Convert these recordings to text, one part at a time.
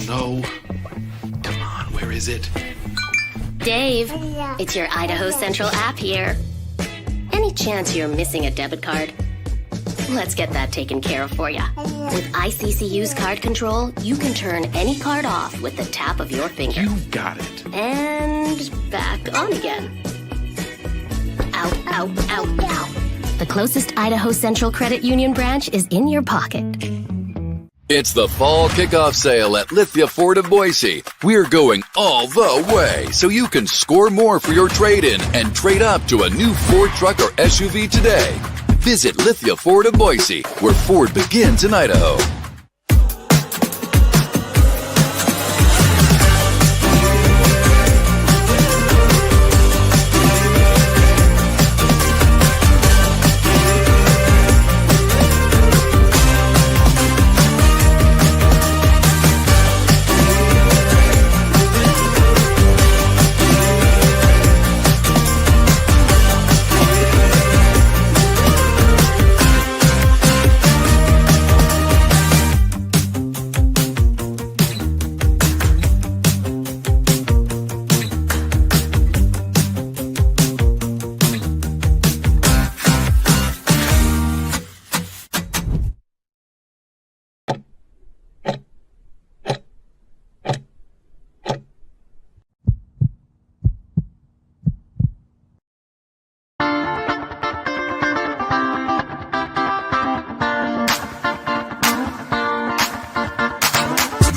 No. Come on, where is it? Dave, it's your Idaho Central app here. Any chance you're missing a debit card? Let's get that taken care of for you. With ICCU's card control, you can turn any card off with the tap of your finger. You got it. And back on again. Out, out, out, out. The closest Idaho Central Credit Union branch is in your pocket. It's the fall kickoff sale at Lithia Ford of Boise. We're going all the way so you can score more for your trade-in and trade up to a new Ford truck or SUV today. Visit Lithia Ford of Boise, where Ford begins in Idaho.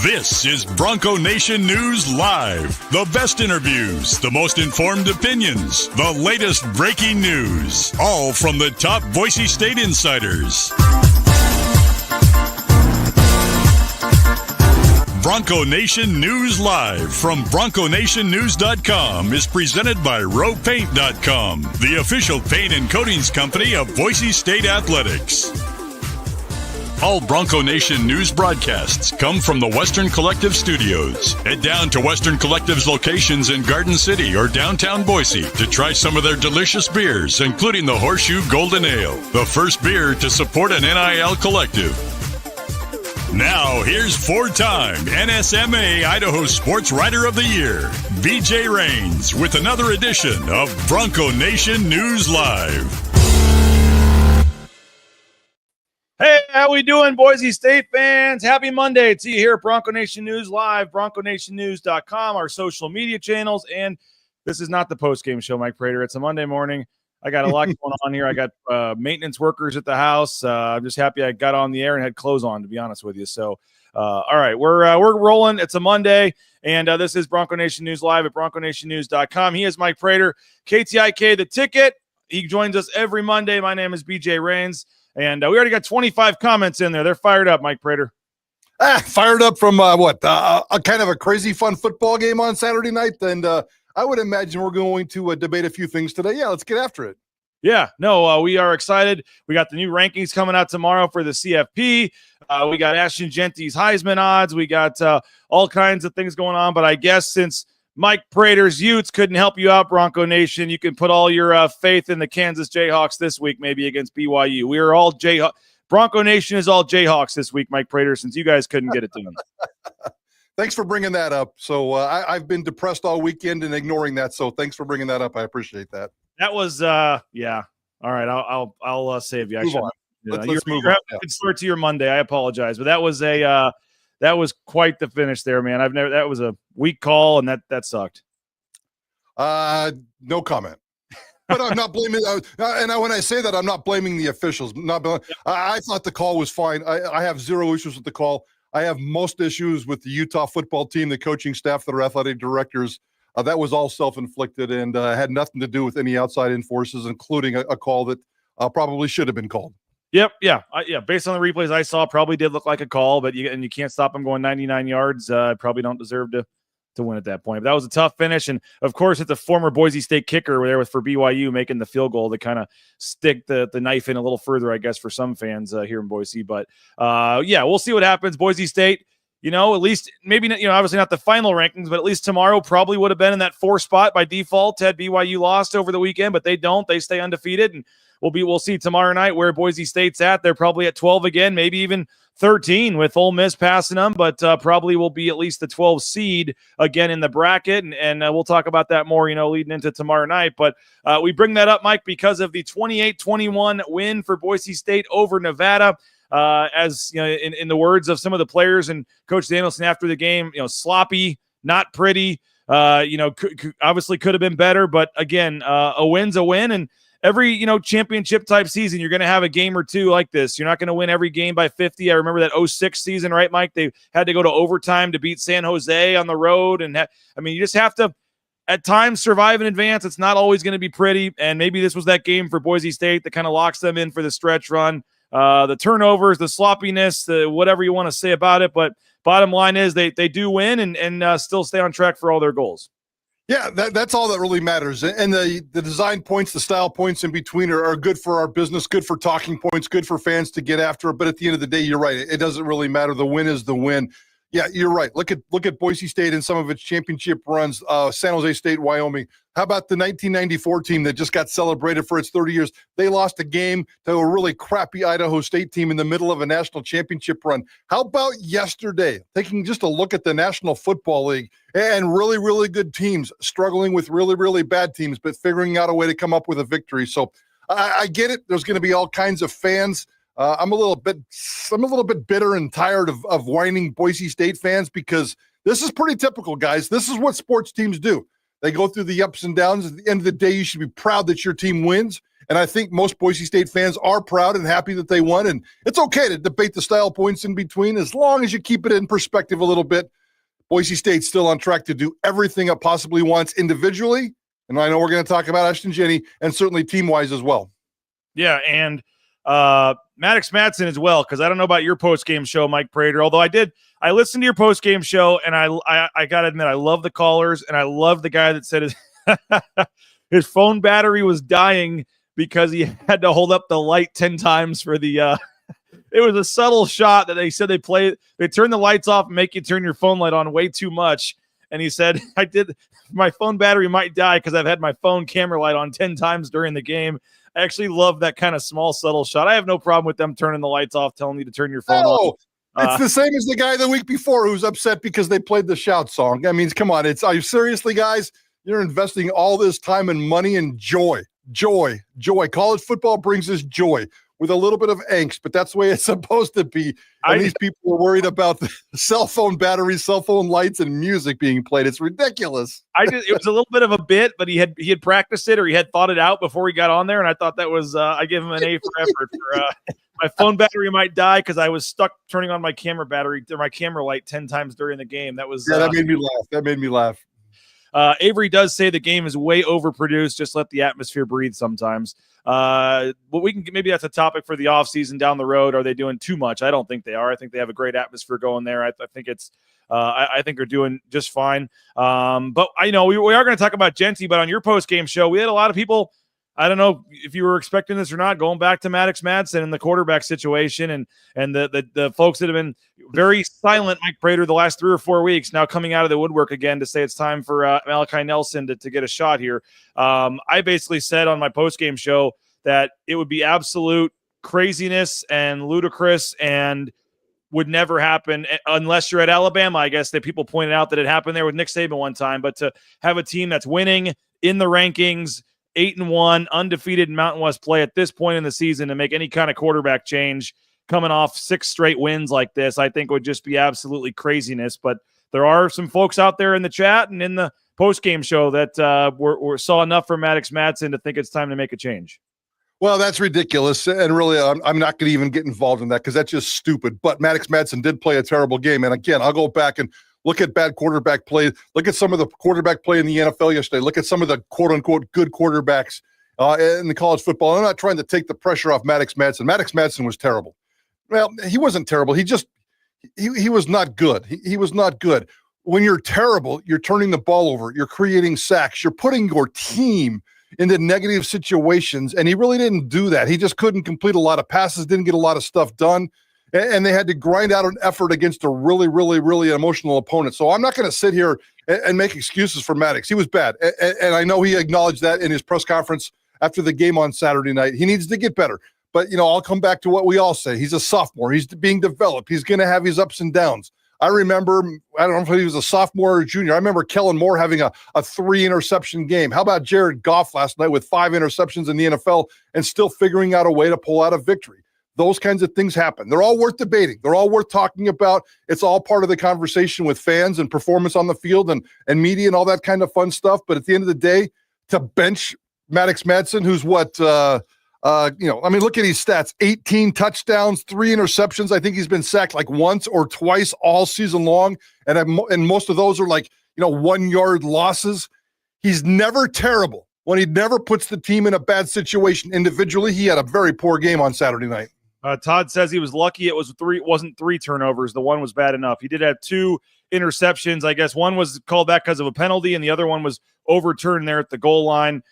This is Bronco Nation News Live. The best interviews, the most informed opinions, the latest breaking news, all from the top Boise State insiders. Bronco Nation News Live from BroncoNationNews.com is presented by RowPaint.com, the official paint and coatings company of Boise State Athletics. All Bronco Nation news broadcasts come from the Western Collective Studios. Head down to Western Collective's locations in Garden City or downtown Boise to try some of their delicious beers, including the Horseshoe Golden Ale, the first beer to support an NIL collective. Now, here's four-time NSMA Idaho Sports Writer of the Year, BJ Rains, with another edition of Bronco Nation News Live. Hey, how we doing, Boise State fans? Happy Monday to you here at Bronco Nation News Live, BroncoNationNews.com, our social media channels, and this is not the post-game show, Mike Prater. It's a Monday morning. I got a lot going on here. I got maintenance workers at the house. I'm just happy I got on the air and had clothes on, to be honest with you. So, all right, we're rolling. It's a Monday, and this is Bronco Nation News Live at BroncoNationNews.com. He is Mike Prater, KTIK, The Ticket. He joins us every Monday. My name is BJ Rains. And we already got 25 comments in there. They're fired up, Mike Prater. Fired up from a kind of a crazy fun football game on Saturday night. And I would imagine we're going to debate a few things today. Yeah, let's get after it. Yeah, no, we are excited. We got the new rankings coming out tomorrow for the CFP. We got Ashton Jeanty's Heisman odds. We got all kinds of things going on. But I guess since Mike Prater's Utes couldn't help you out, Bronco Nation, you can put all your faith in the Kansas Jayhawks this week, maybe against BYU. We are all Jayhawks. Bronco Nation is all Jayhawks this week, Mike Prater, since you guys couldn't get it to me. Thanks for bringing that up. So I've been depressed all weekend and ignoring that. So thanks for bringing that up. I appreciate that. That was, yeah. All right, I'll save you. Let's move you're on. having a good start to your Monday. I apologize, but that was that was quite the finish there, man. That was a weak call, and that sucked. No comment. But I'm not blaming. When I say that, I'm not blaming the officials. I thought the call was fine. I have zero issues with the call. I have most issues with the Utah football team, the coaching staff, their athletic directors. That was all self-inflicted and had nothing to do with any outside forces, including a call that probably should have been called. Yep, yeah. Based on the replays I saw, probably did look like a call, but you can't stop him going 99 yards. Probably don't deserve to win at that point. But that was a tough finish, and of course, it's a former Boise State kicker there for BYU making the field goal to kind of stick the knife in a little further, I guess, for some fans here in Boise. But yeah, we'll see what happens. Boise State, at least maybe, obviously not the final rankings, but at least tomorrow probably would have been in that 4 spot by default had BYU lost over the weekend, but they don't. They stay undefeated, and we'll see tomorrow night where Boise State's at. They're probably at 12 again, maybe even 13 with Ole Miss passing them, but probably will be at least the 12 seed again in the bracket, and we'll talk about that more, leading into tomorrow night. But we bring that up, Mike, because of the 28-21 win for Boise State over Nevada. As in the words of some of the players and Coach Danielson after the game, sloppy, not pretty. Obviously could have been better, but again, a win's a win, and every championship type season, you're going to have a game or two like this. You're not going to win every game by 50. I remember that 06 season, right, Mike? They had to go to overtime to beat San Jose on the road, and you just have to at times survive in advance. It's not always going to be pretty, and maybe this was that game for Boise State that kind of locks them in for the stretch run. The turnovers, the sloppiness, whatever you want to say about it. But bottom line is they do win and still stay on track for all their goals. Yeah, that's all that really matters. And the design points, the style points in between are good for our business, good for talking points, good for fans to get after it. But at the end of the day, you're right. It doesn't really matter. The win is the win. Yeah, you're right. Look at Boise State and some of its championship runs, San Jose State, Wyoming. How about the 1994 team that just got celebrated for its 30 years? They lost a game to a really crappy Idaho State team in the middle of a national championship run. How about yesterday, taking just a look at the National Football League and really, really good teams struggling with really, really bad teams, but figuring out a way to come up with a victory. So I get it. There's going to be all kinds of fans. I'm a little bit bitter and tired of whining Boise State fans because this is pretty typical, guys. This is what sports teams do. They go through the ups and downs. At the end of the day, you should be proud that your team wins. And I think most Boise State fans are proud and happy that they won. And it's okay to debate the style points in between as long as you keep it in perspective a little bit. Boise State's still on track to do everything it possibly wants individually. And I know we're going to talk about Ashton Jeanty and certainly team-wise as well. Yeah, and Maddox Madsen as well, because I don't know about your post-game show, Mike Prater, although I listened to your post-game show, and I got to admit, I love the callers, and I love the guy that said his phone battery was dying because he had to hold up the light 10 times for the it was a subtle shot that they said they turn the lights off and make you turn your phone light on way too much. And he said, my phone battery might die because I've had my phone camera light on 10 times during the game. I actually love that kind of small, subtle shot. I have no problem with them turning the lights off, telling you to turn your phone on. It's the same as the guy the week before who's upset because they played the shout song. I mean, come on. Are you seriously, guys? You're investing all this time and money and joy. College football brings us joy with a little bit of angst, but that's the way it's supposed to be. And these people are worried about the cell phone batteries, cell phone lights, and music being played. It's ridiculous. It was a little bit of a bit, but he had practiced it or he had thought it out before he got on there, and I thought that was I give him an A for effort. For my phone battery might die because I was stuck turning on my camera battery or my camera light 10 times during the game. That made me laugh. Avery does say the game is way overproduced. Just let the atmosphere breathe sometimes. But maybe that's a topic for the offseason down the road. Are they doing too much? I don't think they are. I think they have a great atmosphere going there. I think it's I think they're doing just fine. But I know we are going to talk about Jeanty, but on your post-game show, we had a lot of people. I don't know if you were expecting this or not, going back to Maddox Madsen and the quarterback situation and the folks that have been very silent, Mike Prater, the last 3 or 4 weeks, now coming out of the woodwork again to say it's time for Malachi Nelson to get a shot here. I basically said on my postgame show that it would be absolute craziness and ludicrous and would never happen unless you're at Alabama. I guess that people pointed out that it happened there with Nick Saban one time, but to have a team that's winning in the rankings, 8-1, undefeated in Mountain West play at this point in the season to make any kind of quarterback change coming off 6 straight wins like this, I think would just be absolutely craziness. But there are some folks out there in the chat and in the post-game show that saw enough from Maddox Madsen to think it's time to make a change. Well, that's ridiculous. And really, I'm not going to even get involved in that because that's just stupid. But Maddox Madsen did play a terrible game. And again, I'll go back and look at bad quarterback play. Look at some of the quarterback play in the NFL yesterday. Look at some of the quote-unquote good quarterbacks in the college football. I'm not trying to take the pressure off Maddox Madsen. Maddox Madsen was terrible. Well, he wasn't terrible. He was not good. He was not good. When you're terrible, you're turning the ball over. You're creating sacks. You're putting your team into negative situations, and he really didn't do that. He just couldn't complete a lot of passes, didn't get a lot of stuff done. and they had to grind out an effort against a really, really, really emotional opponent. So I'm not going to sit here and make excuses for Maddox. He was bad, and I know he acknowledged that in his press conference after the game on Saturday night. He needs to get better. But, I'll come back to what we all say. He's a sophomore. He's being developed. He's going to have his ups and downs. I remember, I don't know if he was a sophomore or junior. I remember Kellen Moore having a 3-interception game. How about Jared Goff last night with 5 interceptions in the NFL and still figuring out a way to pull out a victory? Those kinds of things happen. They're all worth debating. They're all worth talking about. It's all part of the conversation with fans and performance on the field and media and all that kind of fun stuff. But at the end of the day, to bench Maddox Madsen, who's what, look at his stats, 18 touchdowns, 3 interceptions. I think he's been sacked like once or twice all season long. And most of those are 1-yard losses. He's never terrible. When he never puts the team in a bad situation individually, he had a very poor game on Saturday night. Todd says he was lucky it wasn't 3 turnovers. The one was bad enough. He did have 2 interceptions. I guess one was called back because of a penalty, and the other one was overturned there at the goal line.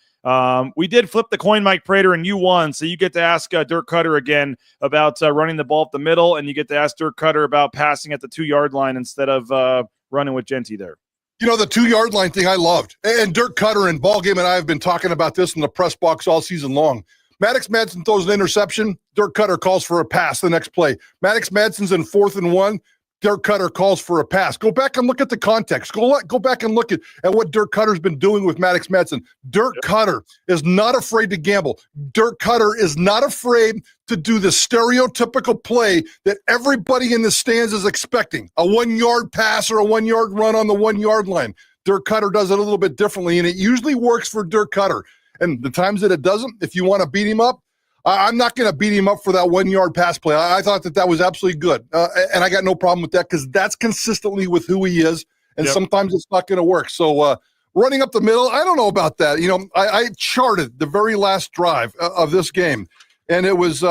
We did flip the coin, Mike Prater, and you won. So you get to ask Dirk Cutter again about running the ball up the middle, and you get to ask Dirk Cutter about passing at the 2-yard line instead of running with Jeanty there. The 2-yard line thing I loved. And Dirk Cutter and Ballgame and I have been talking about this in the press box all season long. Maddox Madsen throws an interception. Dirk Cutter calls for a pass the next play. Maddox Madsen's in 4th and 1. Dirk Cutter calls for a pass. Go back and look at the context. Go back and look at what Dirk Cutter's been doing with Maddox Madsen. Dirk Cutter is not afraid to gamble. Dirk Cutter is not afraid to do the stereotypical play that everybody in the stands is expecting, a 1-yard pass or a 1-yard run on the 1-yard line. Dirk Cutter does it a little bit differently, and it usually works for Dirk Cutter. And the times that it doesn't, if you want to beat him up, I'm not going to beat him up for that 1-yard pass play. I thought that was absolutely good. And I got no problem with that because that's consistently with who he is. And sometimes it's not going to work. So running up the middle, I don't know about that. I charted the very last drive of this game. And it was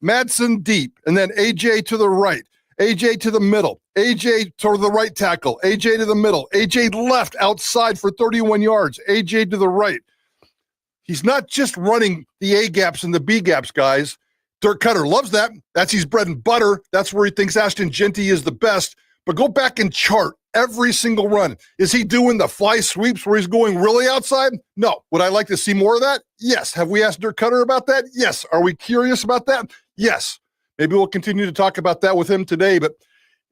Madsen deep and then AJ to the right, AJ to the middle, AJ to the right tackle, AJ to the middle, AJ left outside for 31 yards, AJ to the right. He's not just running the A gaps and the B gaps, guys. Dirk Cutter loves that. That's his bread and butter. That's where he thinks Ashton Jeanty is the best. But go back and chart every single run. Is he doing the fly sweeps where he's going really outside? No. Would I like to see more of that? Yes. Have we asked Dirk Cutter about that? Yes. Are we curious about that? Yes. Maybe we'll continue to talk about that with him today, but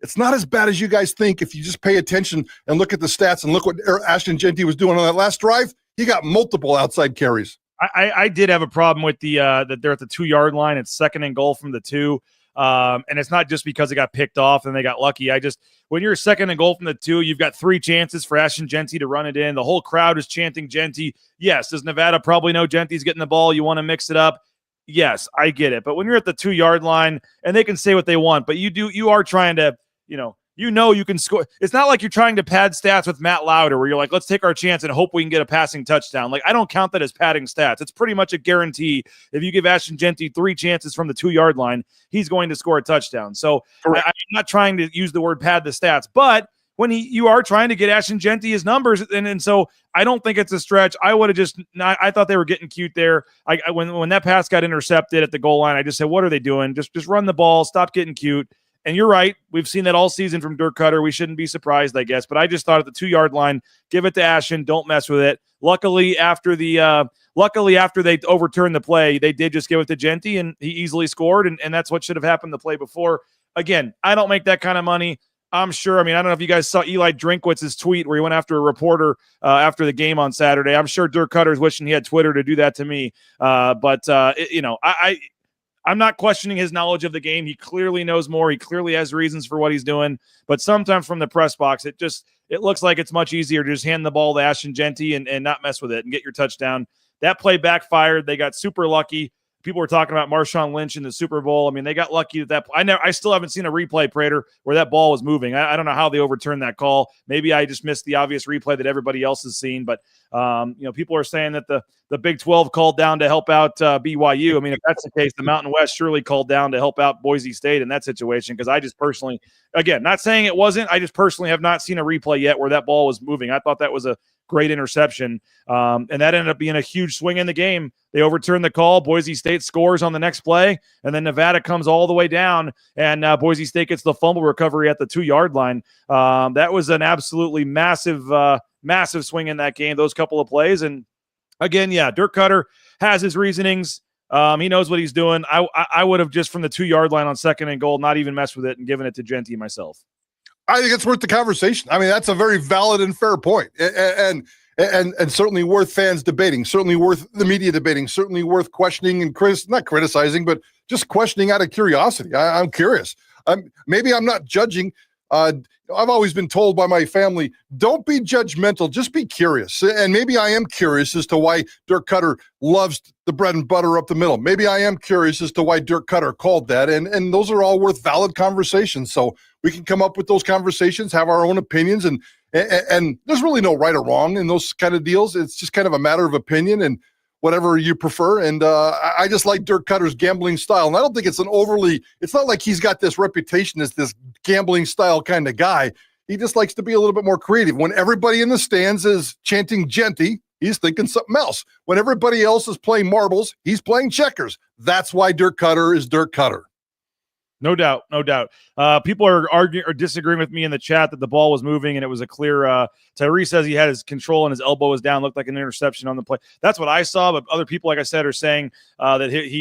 it's not as bad as you guys think if you just pay attention and look at the stats and look what Ashton Jeanty was doing on that last drive. He got multiple outside carries. I did have a problem with the that they're at the 2-yard line. It's 2nd and goal from the 2. And it's not just because it got picked off and they got lucky. When you're 2nd and goal from the 2, you've got 3 chances for Ashton Jeanty to run it in. The whole crowd is chanting Jeanty. Yes. Does Nevada probably know Jeanty's getting the ball? You want to mix it up? Yes, I get it. But when you're at the 2-yard line and they can say what they want, but you are trying to, you can score. It's not like you're trying to pad stats with Matt Lauder where you're like, let's take our chance and hope we can get a passing touchdown. Like, I don't count that as padding stats. It's pretty much a guarantee. If you give Ashton Jeanty 3 chances from the 2-yard line, he's going to score a touchdown. So I'm not trying to use the word pad the stats, but when you are trying to get Ashton Jeanty his numbers. And so I don't think it's a stretch. I would have just not, I thought they were getting cute there. When that pass got intercepted at the goal line, I just said, what are they doing? Just run the ball, stop getting cute. And you're right. We've seen that all season from Dirk Cutter. We shouldn't be surprised, I guess. But I just thought at the 2-yard line, give it to Ashton. Don't mess with it. Luckily, after they overturned the play, they did just give it to Jeanty, and he easily scored. And that's what should have happened the play before. Again, I don't make that kind of money. I'm sure. I don't know if you guys saw Eli Drinkwitz's tweet where he went after a reporter after the game on Saturday. I'm sure Dirk Cutter's wishing he had Twitter to do that to me. I'm not questioning his knowledge of the game. He clearly knows more. He clearly has reasons for what he's doing. But sometimes from the press box, it looks like it's much easier to just hand the ball to Ashton Jeanty and not mess with it and get your touchdown. That play backfired. They got super lucky. People were talking about Marshawn Lynch in the Super Bowl. They got lucky that I still haven't seen a replay, Prater, where that ball was moving. I don't know how they overturned that call. Maybe I just missed the obvious replay that everybody else has seen. But people are saying that the Big 12 called down to help out BYU. If that's the case, the Mountain West surely called down to help out Boise State in that situation. Because I just personally, again, not saying it wasn't, I just personally have not seen a replay yet where that ball was moving. I thought that was a great interception. And that ended up being a huge swing in the game. They overturned the call. Boise State scores on the next play, and then Nevada comes all the way down, and Boise State gets the fumble recovery at the 2-yard line. That was an absolutely massive swing in that game, those couple of plays. And again, yeah, Dirk Cutter has his reasonings. He knows what he's doing. I would have just from the 2-yard line on 2nd and goal, not even messed with it and given it to Jeanty myself. I think it's worth the conversation. I mean, that's a very valid and fair point. And certainly worth fans debating, certainly worth the media debating, certainly worth questioning and not criticizing, but just questioning out of curiosity. I'm curious. Maybe I'm not judging. I've always been told by my family, don't be judgmental, just be curious. And maybe I am curious as to why Dirk Cutter loves the bread and butter up the middle. Maybe I am curious as to why Dirk Cutter called that. And those are all worth valid conversations. So we can come up with those conversations, have our own opinions, and there's really no right or wrong in those kind of deals. It's just kind of a matter of opinion and whatever you prefer. And I just like Dirk Cutter's gambling style. And I don't think it's it's not like he's got this reputation as this gambling style kind of guy. He just likes to be a little bit more creative. When everybody in the stands is chanting Jeanty, he's thinking something else. When everybody else is playing marbles, he's playing checkers. That's why Dirk Cutter is Dirk Cutter. No doubt. People are arguing or disagreeing with me in the chat that the ball was moving and it was a clear. Tyree says he had his control and his elbow was down, looked like an interception on the play. That's what I saw, but other people, like I said, are saying that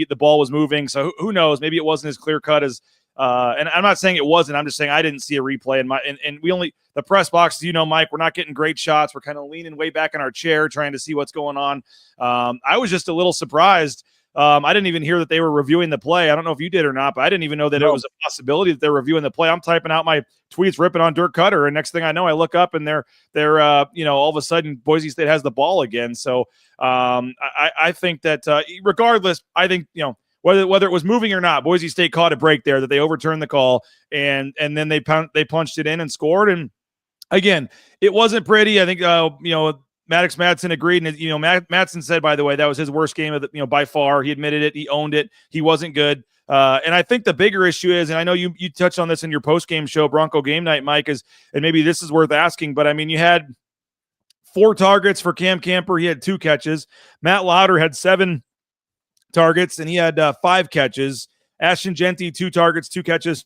the ball was moving. So who knows? Maybe it wasn't as clear cut as. And I'm not saying it wasn't. I'm just saying I didn't see a replay. And we only the press box. Mike, we're not getting great shots. We're kind of leaning way back in our chair trying to see what's going on. I was just a little surprised. I didn't even hear that they were reviewing the play. I don't know if you did or not, but I didn't even know that it was a possibility that they're reviewing the play. I'm typing out my tweets, ripping on Dirk Cutter, and next thing I know, I look up and they're all of a sudden Boise State has the ball again. So I think that regardless, I think whether it was moving or not, Boise State caught a break there that they overturned the call and then they punched it in and scored. And again, it wasn't pretty. I think Maddox Madsen agreed, and Madsen said, by the way, that was his worst game of by far. He admitted it, he owned it, he wasn't good. And I think the bigger issue is, and I know you touched on this in your post-game show, Bronco Game Night, Mike, and maybe this is worth asking, but I mean, you had 4 targets for Cam Camper, he had 2 catches. Matt Lauder had 7 targets, and he had 5 catches. Ashton Jeanty, 2 targets, 2 catches.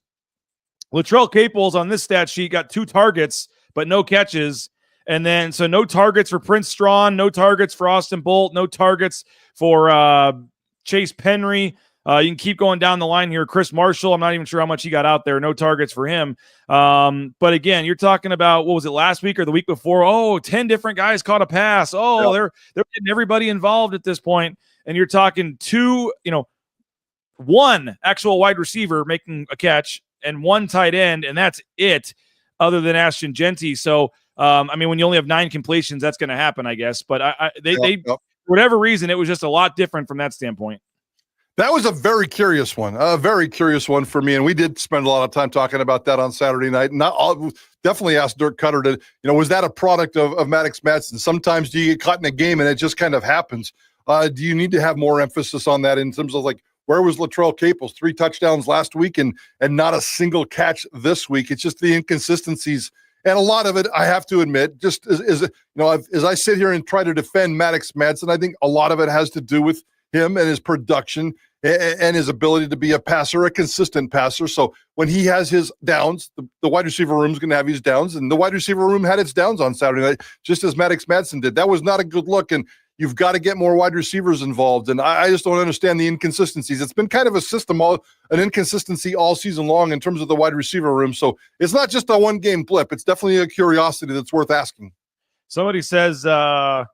Latrell Caples on this stat sheet got 2 targets, but no catches. And then, so no targets for Prince Strawn, no targets for Austin Bolt, no targets for Chase Penry. You can keep going down the line here. Chris Marshall, I'm not even sure how much he got out there. No targets for him. But again, you're talking about, what was it, last week or the week before? 10 different guys caught a pass. They're getting everybody involved at this point. And you're talking 1 actual wide receiver making a catch and 1 tight end, and that's it, other than Ashton Jeanty. So, when you only have 9 completions, that's going to happen, I guess. But they for whatever reason, it was just a lot different from that standpoint. That was a very curious one for me. And we did spend a lot of time talking about that on Saturday night. And definitely asked Dirk Cutter to, was that a product of Maddox Madsen? Sometimes do you get caught in a game and it just kind of happens? Do you need to have more emphasis on that in terms of where was Latrell Caples? 3 touchdowns last week and not a single catch this week. It's just the inconsistencies. And a lot of it, I have to admit, just as I sit here and try to defend Maddox Madsen, I think a lot of it has to do with him and his production and his ability to be a passer, a consistent passer. So when he has his downs, the wide receiver room is going to have his downs, and the wide receiver room had its downs on Saturday night, just as Maddox Madsen did. That was not a good look, and you've got to get more wide receivers involved. And I just don't understand the inconsistencies. It's been kind of an inconsistency all season long in terms of the wide receiver room. So it's not just a one-game blip. It's definitely a curiosity that's worth asking. Somebody says, I'm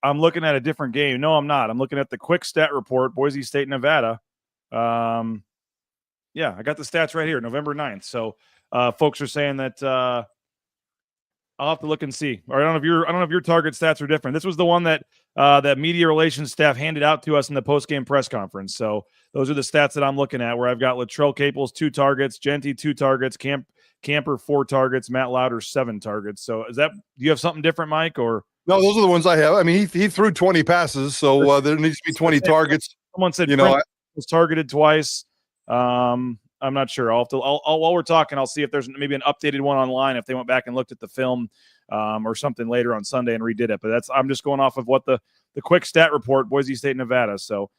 looking at a different game. No, I'm not. I'm looking at the quick stat report, Boise State, Nevada. I got the stats right here, November 9th. So folks are saying that I'll have to look and see. Or I don't know if your target stats are different. This was the one that that media relations staff handed out to us in the post-game press conference. So those are the stats that I'm looking at, where I've got Latrell Caples 2 targets, Jeanty 2 targets, Camper 4 targets, Matt Lauder 7 targets. So do you have something different, Mike, or? No, those are the ones I have. I mean, he threw 20 passes, so there needs to be 20 targets. Someone said was targeted twice. I'm not sure. While we're talking, I'll see if there's maybe an updated one online if they went back and looked at the film. or something later on Sunday and redid it. But I'm just going off of what the quick stat report, Boise State, Nevada. So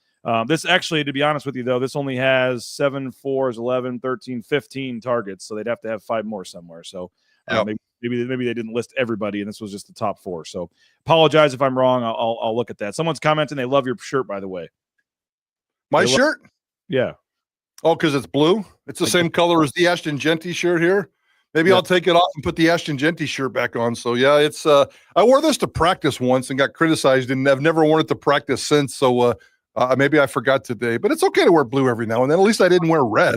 this actually, to be honest with you, though, this only has 7, 4, 11, 13, 15 targets. So they'd have to have 5 more somewhere. So maybe they didn't list everybody, and this was just the top 4. So apologize if I'm wrong. I'll look at that. Someone's commenting they love your shirt, by the way. My shirt? Yeah. Oh, because it's blue? It's the same color as the Ashton Jeanty shirt here. Maybe I'll take it off and put the Ashton Jeanty shirt back on. So, yeah, it's I wore this to practice once and got criticized, and I've never worn it to practice since. So maybe I forgot today. But it's okay to wear blue every now and then. At least I didn't wear red.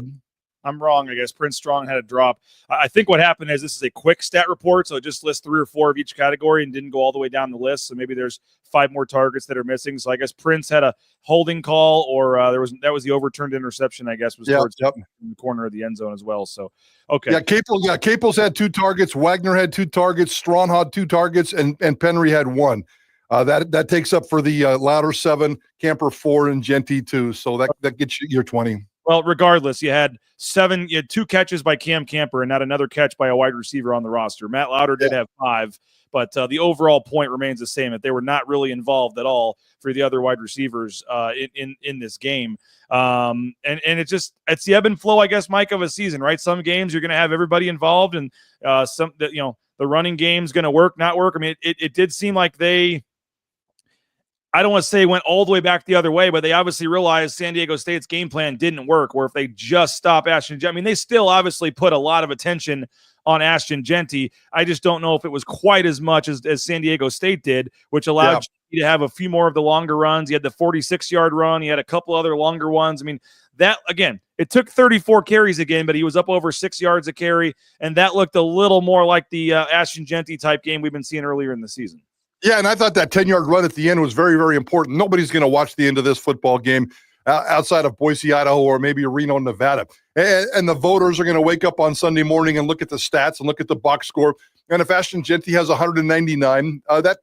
I'm wrong, I guess. Prince Strong had a drop. I think what happened is this is a quick stat report, so it just lists 3 or 4 of each category and didn't go all the way down the list. So maybe there's 5 more targets that are missing. So I guess Prince had a holding call, or that was the overturned interception, I guess, was towards in the corner of the end zone as well. So okay. Yeah, Caples had 2 targets, Wagner had 2 targets, Strawn had 2 targets, and Penry had 1. That takes up for the Louder 7, Camper 4, and Jeanty 2. So that gets you your 20. Well, regardless, you had 2 catches by Cam Camper and not another catch by a wide receiver on the roster. Matt Louder did have 5, but the overall point remains the same, that they were not really involved at all for the other wide receivers in this game. And it's the ebb and flow, I guess, Mike, of a season, right? Some games you're going to have everybody involved, and the running game's going to work, not work. I mean, it did seem like I don't want to say went all the way back the other way, but they obviously realized San Diego State's game plan didn't work, where if they just stop Ashton Jeanty, I mean, they still obviously put a lot of attention on Ashton Jeanty. I just don't know if it was quite as much as San Diego State did, which allowed Jeanty to have a few more of the longer runs. He had the 46-yard run. He had a couple other longer ones. I mean, that, again, it took 34 carries again, but he was up over 6 yards a carry, and that looked a little more like the Ashton Jeanty type game we've been seeing earlier in the season. Yeah, and I thought that 10-yard run at the end was very, very important. Nobody's going to watch the end of this football game outside of Boise, Idaho, or maybe Reno, Nevada. And the voters are going to wake up on Sunday morning and look at the stats and look at the box score. And if Ashton Jeanty has 199,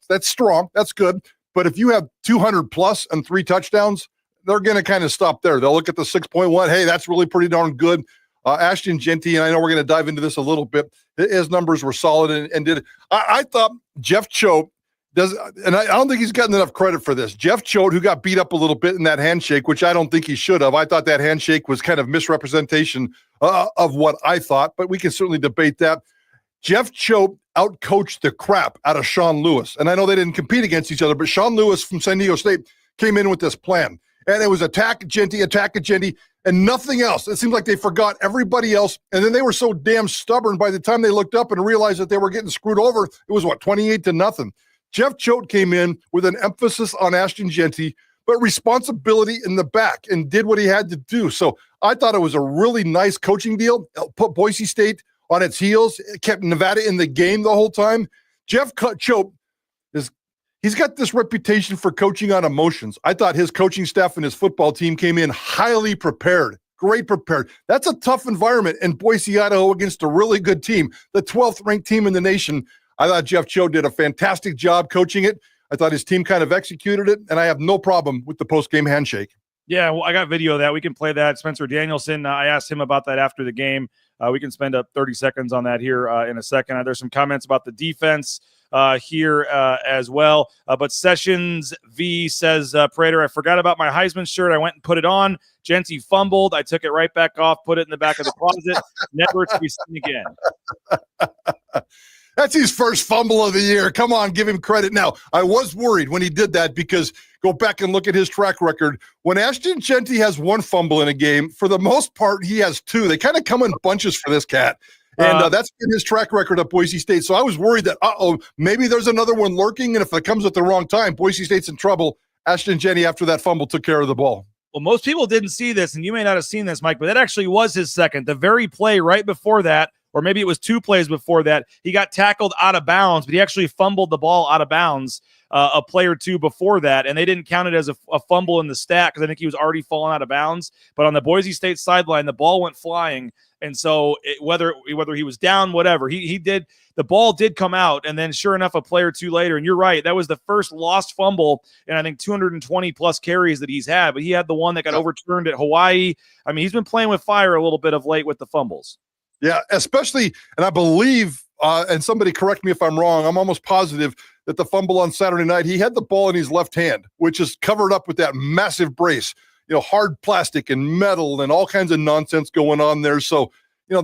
that's strong. That's good. But if you have 200-plus and 3 touchdowns, they're going to kind of stop there. They'll look at the 6.1. Hey, that's really pretty darn good. Ashton Jeanty, and I know we're going to dive into this a little bit, his numbers were solid and did. I thought Jeff Choate, and I don't think he's gotten enough credit for this. Jeff Choate, who got beat up a little bit in that handshake, which I don't think he should have. I thought that handshake was kind of misrepresentation of what I thought, but we can certainly debate that. Jeff Choate outcoached the crap out of Sean Lewis. And I know they didn't compete against each other, but Sean Lewis from San Diego State came in with this plan. And it was attack Jeanty, and nothing else. It seemed like they forgot everybody else. And then they were so damn stubborn by the time they looked up and realized that they were getting screwed over. It was, 28-0. Jeff Choate came in with an emphasis on Ashton Jeanty, but responsibility in the back, and did what he had to do. So I thought it was a really nice coaching deal. Put Boise State on its heels. It kept Nevada in the game the whole time. Jeff Choate he's got this reputation for coaching on emotions. I thought his coaching staff and his football team came in highly prepared. Great prepared. That's a tough environment in Boise, Idaho against a really good team, the 12th ranked team in the nation. I thought Jeff Choate did a fantastic job coaching it. I thought his team kind of executed it, and I have no problem with the post-game handshake. Yeah, well, I got video of that. We can play that. Spencer Danielson, I asked him about that after the game. We can spend up 30 seconds on that here in a second. There's some comments about the defense here as well. But Sessions V says, Prater, I forgot about my Heisman shirt. I went and put it on. Jeanty fumbled. I took it right back off, put it in the back of the closet. Never to be seen again. That's his first fumble of the year. Come on, give him credit. Now, I was worried when he did that because go back and look at his track record. When Ashton Jeanty has 1 fumble in a game, for the most part, he has 2. They kind of come in bunches for this cat. And that's been his track record at Boise State. So I was worried that, maybe there's another one lurking. And if it comes at the wrong time, Boise State's in trouble. Ashton Jeanty, after that fumble, took care of the ball. Well, most people didn't see this, and you may not have seen this, Mike, but that actually was his second. The very play right before that, or maybe it was 2 plays before that, he got tackled out of bounds, but he actually fumbled the ball out of bounds a play or 2 before that, and they didn't count it as a fumble in the stat because I think he was already falling out of bounds. But on the Boise State sideline, the ball went flying, and so whether he was down, whatever, he did, the ball did come out, and then sure enough, a play or 2 later, and you're right, that was the first lost fumble in I think 220-plus carries that he's had, but he had the one that got overturned at Hawaii. I mean, he's been playing with fire a little bit of late with the fumbles. Yeah, especially, and I believe, and somebody correct me if I'm wrong, I'm almost positive that the fumble on Saturday night, he had the ball in his left hand, which is covered up with that massive brace, hard plastic and metal and all kinds of nonsense going on there. So,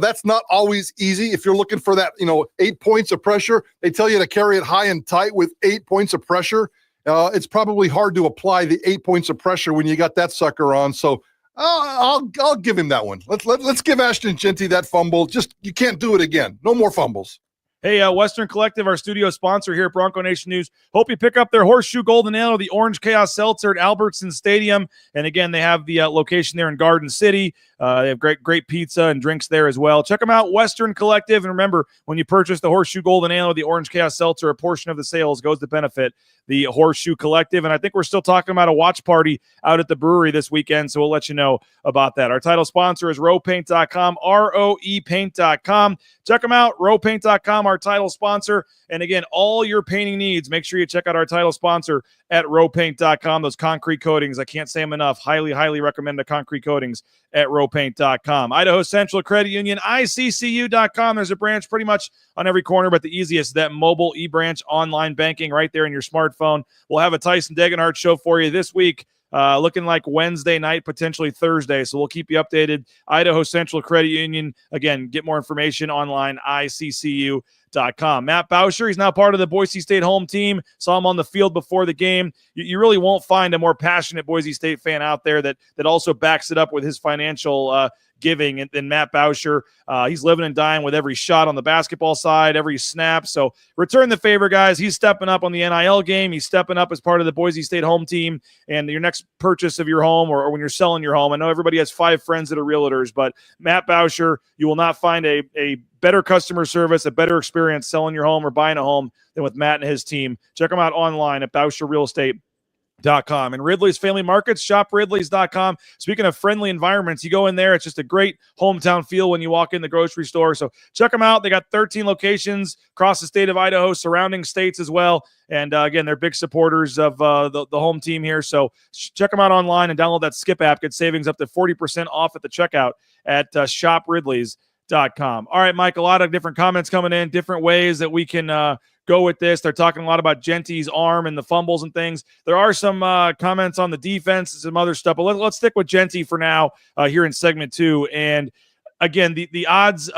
that's not always easy. If you're looking for that, 8 points of pressure, they tell you to carry it high and tight with 8 points of pressure. It's probably hard to apply the 8 points of pressure when you got that sucker on. So I'll give him that one. Let's give Ashton Jeanty that fumble. Just, you can't do it again. No more fumbles. Hey, Western Collective, our studio sponsor here at Bronco Nation News. Hope you pick up their Horseshoe Golden Ale, the Orange Chaos Seltzer at Albertson Stadium. And again, they have the location there in Garden City. They have great pizza and drinks there as well. Check them out, Western Collective. And remember, when you purchase the Horseshoe Golden Ale or the Orange Chaos Seltzer, a portion of the sales goes to benefit the Horseshoe Collective. And I think we're still talking about a watch party out at the brewery this weekend, so we'll let you know about that. Our title sponsor is roepaint.com, roepaint.com. Check them out, roepaint.com, our title sponsor. And again, all your painting needs, make sure you check out our title sponsor at roepaint.com. Those concrete coatings, I can't say them enough. Highly recommend the concrete coatings at roepaint.com. Idaho Central Credit Union, ICCU.com. There's a branch pretty much on every corner, but the easiest, that mobile e-branch online banking right there in your smartphone. We'll have a Tyson Degenhardt show for you this week. Looking like Wednesday night, potentially Thursday. So we'll keep you updated. Idaho Central Credit Union. Again, get more information online, ICCU.com. Matt Bauscher, he's now part of the Boise State home team. Saw him on the field before the game. You really won't find a more passionate Boise State fan out there that also backs it up with his financial giving than Matt Bauscher. He's living and dying with every shot on the basketball side, every snap. So return the favor, guys. He's stepping up on the NIL game. He's stepping up as part of the Boise State home team. And your next purchase of your home or when you're selling your home, I know everybody has 5 friends that are realtors, but Matt Bauscher, you will not find a better customer service, a better experience selling your home or buying a home than with Matt and his team. Check them out online at BauscherRealEstate.com. And Ridley's Family Markets, shop Ridley's.com. Speaking of friendly environments, you go in there, it's just a great hometown feel when you walk in the grocery store. So check them out. They got 13 locations across the state of Idaho, surrounding states as well. And again, they're big supporters of the home team here. So check them out online and download that Skip app. Get savings up to 40% off at the checkout at shopridleys.com. All right, Mike, a lot of different comments coming in, different ways that we can go with this. They're talking a lot about Jeanty's arm and the fumbles and things. There are some comments on the defense and some other stuff, but let's stick with Jeanty for now here in segment 2. And again, the odds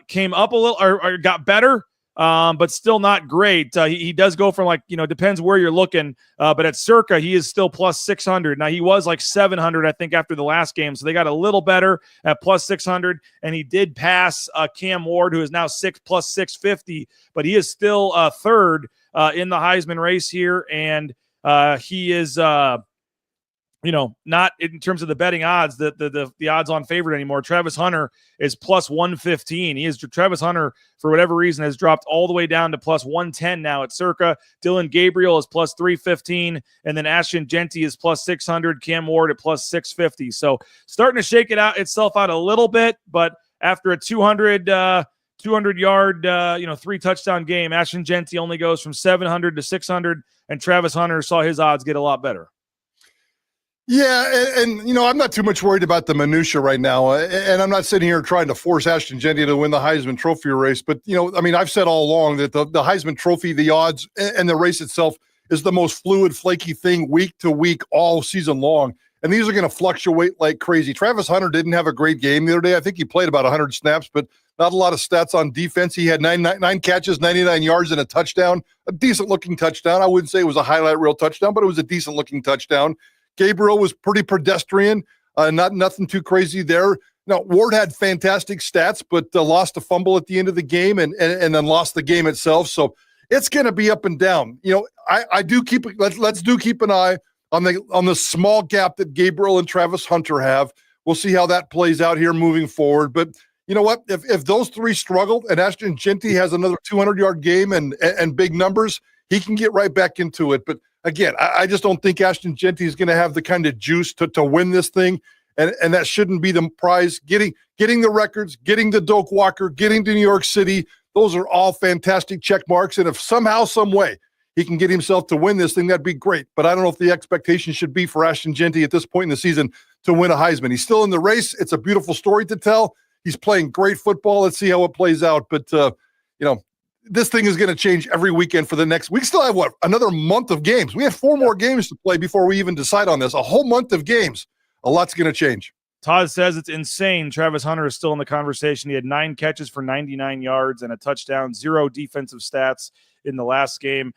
came up a little or got better, but still not great. He does go from depends where you're looking, but at Circa, he is still plus 600. Now, he was like 700, I think, after the last game, so they got a little better at plus 600, and he did pass Cam Ward, who is now plus 650, but he is still third in the Heisman race here, and he is not in terms of the betting odds, the odds on favorite anymore. Travis Hunter is plus 115. Travis Hunter, for whatever reason, has dropped all the way down to plus 110 now at Circa. Dylan Gabriel is plus 315, and then Ashton Jeanty is plus 600. Cam Ward at plus 650. So starting to shake itself out a little bit, but after a 200 yard, 3 touchdown game, Ashton Jeanty only goes from 700 to 600, and Travis Hunter saw his odds get a lot better. Yeah, and I'm not too much worried about the minutia right now, and I'm not sitting here trying to force Ashton Jeanty to win the Heisman Trophy race, but I've said all along that the Heisman Trophy, the odds, and the race itself is the most fluid, flaky thing week to week all season long, and these are going to fluctuate like crazy. Travis Hunter didn't have a great game the other day. I think he played about 100 snaps, but not a lot of stats on defense. He had nine catches, 99 yards, and a touchdown, a decent-looking touchdown. I wouldn't say it was a highlight reel touchdown, but it was a decent-looking touchdown. Gabriel was pretty pedestrian, nothing too crazy there. Now, Ward had fantastic stats, but lost a fumble at the end of the game and then lost the game itself. So it's going to be up and down. Let's keep an eye on the small gap that Gabriel and Travis Hunter have. We'll see how that plays out here moving forward. But you know what? If those 3 struggle and Ashton Jeanty has another 200-yard game and big numbers, he can get right back into it. But again, I just don't think Ashton Jeanty is going to have the kind of juice to win this thing, and that shouldn't be the prize. Getting the records, getting the Doak Walker, getting to New York City, those are all fantastic check marks, and if somehow, some way, he can get himself to win this thing, that'd be great. But I don't know if the expectation should be for Ashton Jeanty at this point in the season to win a Heisman. He's still in the race. It's a beautiful story to tell. He's playing great football. Let's see how it plays out. But, this thing is going to change every weekend for the next. We still have, another month of games. We have 4 more games to play before we even decide on this. A whole month of games. A lot's going to change. Todd says it's insane. Travis Hunter is still in the conversation. He had 9 catches for 99 yards and a touchdown, 0 defensive stats in the last game.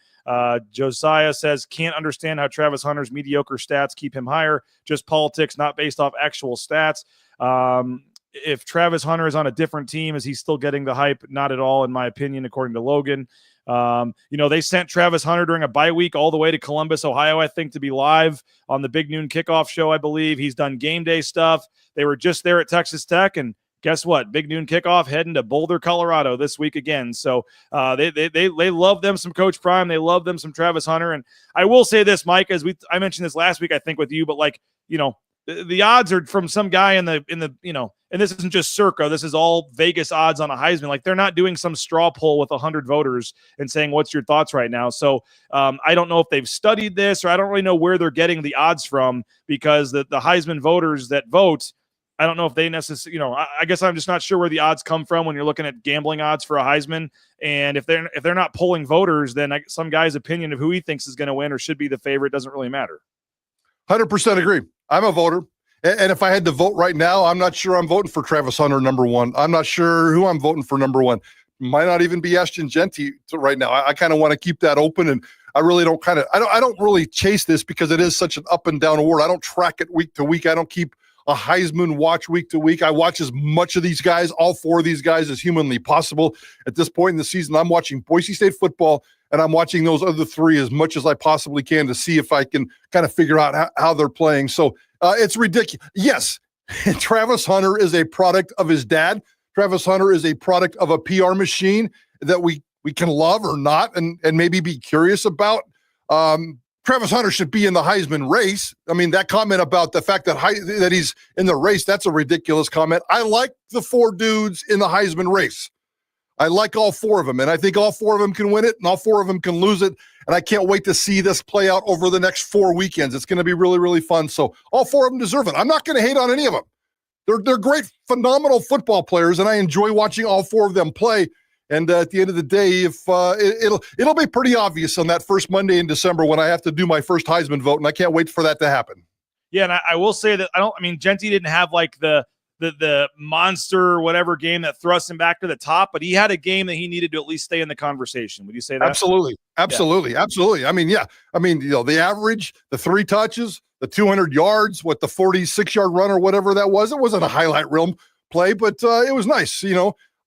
Josiah says, can't understand how Travis Hunter's mediocre stats keep him higher. Just politics, not based off actual stats. If Travis Hunter is on a different team, is he still getting the hype? Not at all, in my opinion, according to Logan. They sent Travis Hunter during a bye week all the way to Columbus, Ohio, I think, to be live on the Big Noon Kickoff show, I believe. He's done game day stuff. They were just there at Texas Tech, and guess what? Big Noon Kickoff heading to Boulder, Colorado this week again. So they love them some Coach Prime. They love them some Travis Hunter. And I will say this, Mike, I mentioned this last week, I think, with you, but the odds are from some guy in the and this isn't just Circa. This is all Vegas odds on a Heisman. Like, they're not doing some straw poll with 100 voters and saying, what's your thoughts right now? So I don't know if they've studied this, or I don't really know where they're getting the odds from, because the Heisman voters that vote, I don't know if they necessarily, I guess I'm just not sure where the odds come from when you're looking at gambling odds for a Heisman. And if they're not polling voters, then some guy's opinion of who he thinks is going to win or should be the favorite doesn't really matter. 100% agree. I'm a voter. And if I had to vote right now, I'm not sure I'm voting for Travis Hunter number 1. I'm not sure who I'm voting for number 1. Might not even be Ashton Jeanty right now. I kind of want to keep that open, and I really don't I don't really chase this because it is such an up and down award. I don't track it week to week. I don't keep a Heisman watch week to week. I watch as much of these guys, all 4 of these guys, as humanly possible. At this point in the season, I'm watching Boise State football, and I'm watching those other 3 as much as I possibly can to see if I can kind of figure out how they're playing. So it's ridiculous. Yes, Travis Hunter is a product of his dad. Travis Hunter is a product of a PR machine that we can love or not and maybe be curious about. Travis Hunter should be in the Heisman race. I mean, that comment about the fact that he's in the race, that's a ridiculous comment. I like the 4 dudes in the Heisman race. I like all 4 of them, and I think all 4 of them can win it, and all 4 of them can lose it, and I can't wait to see this play out over the next 4 weekends. It's going to be really, really fun, so all 4 of them deserve it. I'm not going to hate on any of them. They're great, phenomenal football players, and I enjoy watching all 4 of them play, and at the end of the day, if it'll be pretty obvious on that first Monday in December when I have to do my first Heisman vote, and I can't wait for that to happen. Yeah, and I will say that Jeanty didn't have like the monster whatever game that thrust him back to the top, but he had a game that he needed to at least stay in the conversation. Would you say that? Absolutely. I mean, the average, the 3 touches, the 200 yards, the 46-yard run or whatever that was. It wasn't a highlight reel play, but it was nice.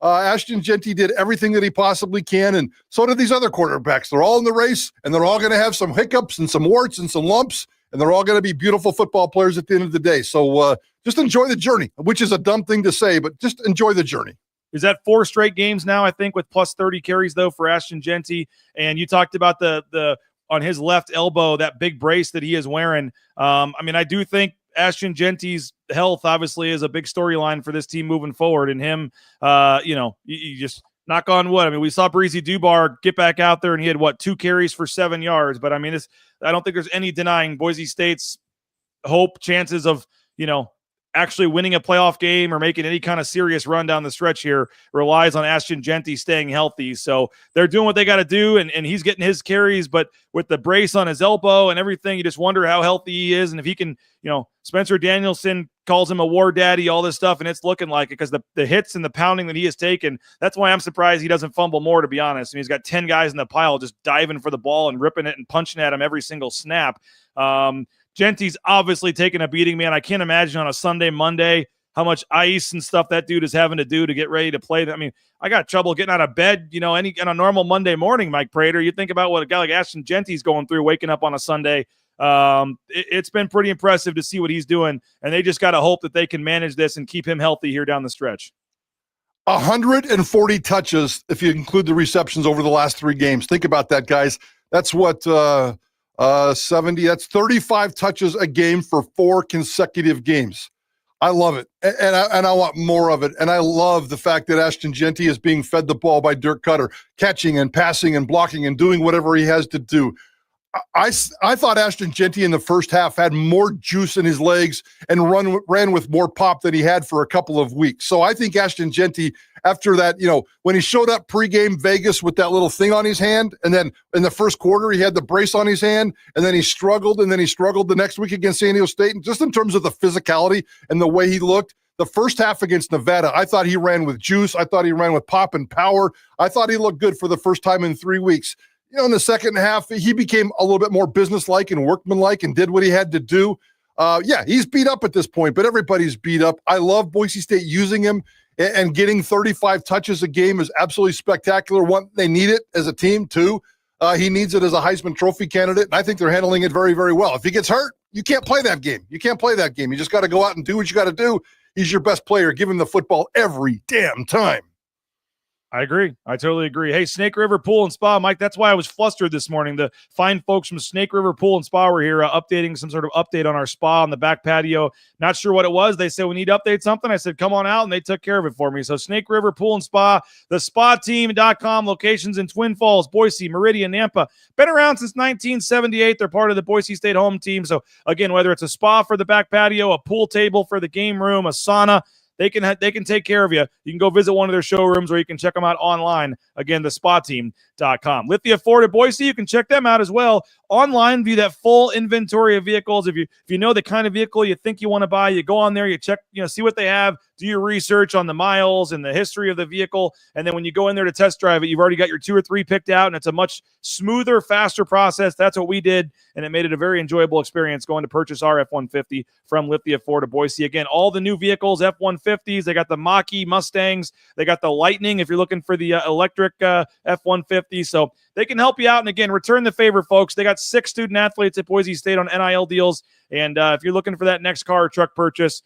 Ashton Jeanty did everything that he possibly can, and so did these other quarterbacks. They're all in the race, and they're all going to have some hiccups and some warts and some lumps, and they're all going to be beautiful football players at the end of the day. So just enjoy the journey, which is a dumb thing to say, but just enjoy the journey. Is that 4 straight games now, I think, with plus 30 carries, though, for Ashton Jeanty? And you talked about the on his left elbow, that big brace that he is wearing. I do think Ashton Jeanty's health, obviously, is a big storyline for this team moving forward. And him, you just knock on wood. We saw Breezy Dubar get back out there, and he had, 2 carries for 7 yards. But, I don't think there's any denying Boise State's chances of, actually winning a playoff game or making any kind of serious run down the stretch here relies on Ashton Jeanty staying healthy. So they're doing what they got to do, and he's getting his carries, but with the brace on his elbow and everything, you just wonder how healthy he is. And if he can, Spencer Danielson calls him a war daddy, all this stuff, and it's looking like it because the hits and the pounding that he has taken, that's why I'm surprised he doesn't fumble more, to be honest. He's got 10 guys in the pile just diving for the ball and ripping it and punching at him every single snap. Jeanty's obviously taking a beating, man. I can't imagine on a Sunday, Monday, how much ice and stuff that dude is having to do to get ready to play. I got trouble getting out of bed, on a normal Monday morning, Mike Prater. You think about what a guy like Ashton Jeanty's going through, waking up on a Sunday. It's been pretty impressive to see what he's doing, and they just got to hope that they can manage this and keep him healthy here down the stretch. 140 touches, if you include the receptions over the last 3 games. Think about that, guys. That's 70. That's 35 touches a game for 4 consecutive games. I love it, and I want more of it. And I love the fact that Ashton Jeanty is being fed the ball by Dirk Cutter, catching and passing and blocking and doing whatever he has to do. I thought Ashton Jeanty in the first half had more juice in his legs and ran with more pop than he had for a couple of weeks. So I think Ashton Jeanty, after that, when he showed up pregame Vegas with that little thing on his hand, and then in the first quarter he had the brace on his hand, and then he struggled the next week against San Diego State. And just in terms of the physicality and the way he looked, the first half against Nevada, I thought he ran with juice. I thought he ran with pop and power. I thought he looked good for the first time in 3 weeks. In the second half, he became a little bit more businesslike and workmanlike and did what he had to do. He's beat up at this point, but everybody's beat up. I love Boise State using him, and getting 35 touches a game is absolutely spectacular. One, they need it as a team. Two, he needs it as a Heisman Trophy candidate, and I think they're handling it very, very well. If he gets hurt, you can't play that game. You just got to go out and do what you got to do. He's your best player. Give him the football every damn time. I agree. I totally agree. Hey, Snake River Pool and Spa, Mike, that's why I was flustered this morning. The fine folks from Snake River Pool and Spa were here updating some sort of update on our spa on the back patio. Not sure what it was. They said, we need to update something. I said, come on out, and they took care of it for me. So Snake River Pool and Spa, thespateam.com, locations in Twin Falls, Boise, Meridian, Nampa. Been around since 1978. They're part of the Boise State home team. So, again, whether it's a spa for the back patio, a pool table for the game room, a sauna, they can take care of you. You can go visit one of their showrooms, or you can check them out online. Again, thespateam.com. Lithia Ford of Boise, you can check them out as well. Online, view that full inventory of vehicles. If you know the kind of vehicle you think you want to buy, you go on there, you check, see what they have, do your research on the miles and the history of the vehicle, and then when you go in there to test drive it, you've already got your 2 or 3 picked out, and it's a much smoother, faster process. That's what we did, and it made it a very enjoyable experience going to purchase our F-150 from Lithia Ford of Boise. Again, all the new vehicles, F-150s, they got the Mach-E Mustangs, they got the Lightning if you're looking for the electric F-150, so they can help you out. And again, return the favor, folks. They got 6 student athletes at Boise State on NIL deals. And if you're looking for that next car or truck purchase,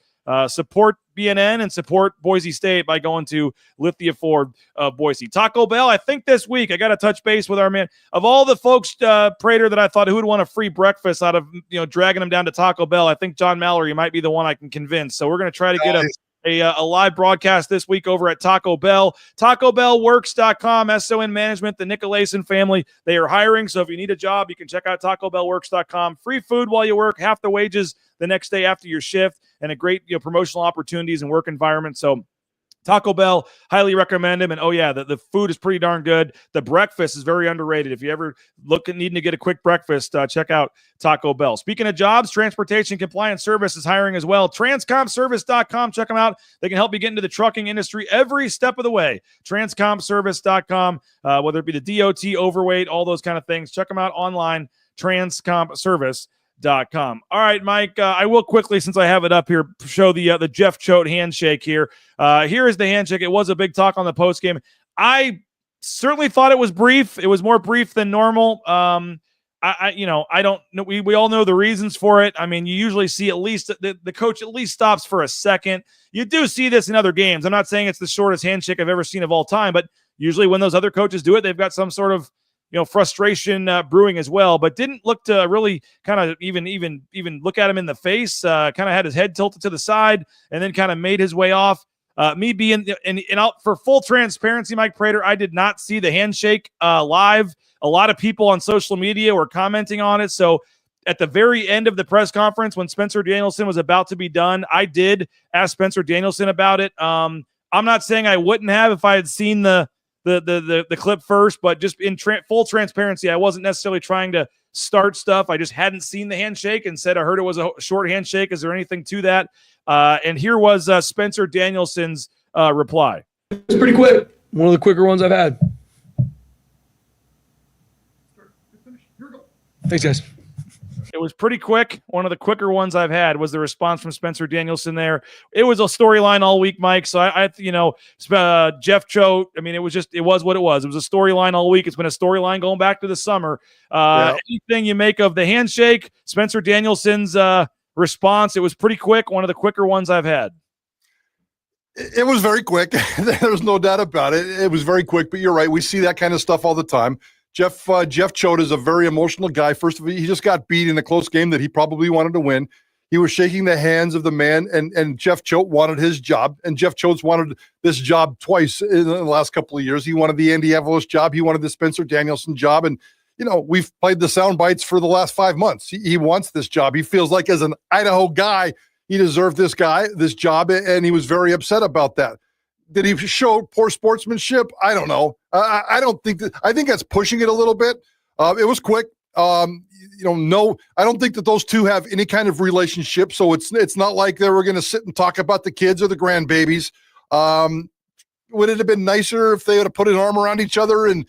support BNN and support Boise State by going to Lithia Ford of Boise. Taco Bell, I think this week, I got to touch base with our man. Of all the folks, Prater, that I thought who would want a free breakfast out of dragging them down to Taco Bell, I think John Mallory might be the one I can convince. So we're going to try to get a live broadcast this week over at Taco Bell. TacoBellWorks.com, SON Management, the Nicolason family. They are hiring, so if you need a job, you can check out TacoBellWorks.com. Free food while you work, half the wages the next day after your shift, and a great promotional opportunities and work environment. So Taco Bell, highly recommend them. And the food is pretty darn good. The breakfast is very underrated. If you ever look at needing to get a quick breakfast, check out Taco Bell. Speaking of jobs, Transportation Compliance Service is hiring as well. Transcomservice.com. Check them out. They can help you get into the trucking industry every step of the way. Transcomservice.com, whether it be the DOT, overweight, all those kind of things. Check them out online, transcomservice.com. All right, Mike, I will quickly, since I have it up here, show the Jeff Choate handshake here. Here is the handshake. It was a big talk on the postgame. I certainly thought it was brief. It was more brief than normal. I don't know. We all know the reasons for it. I mean, you usually see at least the coach at least stops for a second. You do see this in other games. I'm not saying it's the shortest handshake I've ever seen of all time, but usually when those other coaches do it, they've got some sort of frustration brewing as well, but didn't look to really kind of even look at him in the face, kind of had his head tilted to the side and then kind of made his way off. Me being, and for full transparency, Mike Prater, I did not see the handshake live. A lot of people on social media were commenting on it. So at the very end of the press conference, when Spencer Danielson was about to be done, I did ask Spencer Danielson about it. I'm not saying I wouldn't have if I had seen the clip first, but just in full transparency, I wasn't necessarily trying to start stuff. I just hadn't seen the handshake and said I heard it was a short handshake. Is there anything to that? And here was Spencer Danielson's reply. It's pretty quick. One of the quicker ones I've had. Thanks, guys. It was pretty quick. One of the quicker ones I've had was the response from Spencer Danielson there. It was a storyline all week, Mike. So Jeff Choate, I mean, it was what it was. It was a storyline all week. It's been a storyline going back to the summer. Anything you make of the handshake, Spencer Danielson's response, it was pretty quick. One of the quicker ones I've had. It was very quick. There's no doubt about it. It was very quick, but you're right. We see that kind of stuff all the time. Jeff Choate is a very emotional guy. First of all, he just got beat in a close game that he probably wanted to win. He was shaking the hands of the man, and Jeff Choate wanted his job. And Jeff Choate's wanted this job twice in the last couple of years. He wanted the Andy Avalos job. He wanted the Spencer Danielson job. And we've played the sound bites for the last 5 months. He wants this job. He feels like as an Idaho guy, he deserved this job, and he was very upset about that. Did he show poor sportsmanship? I don't know. I think that's pushing it a little bit. It was quick. No, I don't think that those two have any kind of relationship. So it's not like they were going to sit and talk about the kids or the grandbabies. Would it have been nicer if they would have put an arm around each other and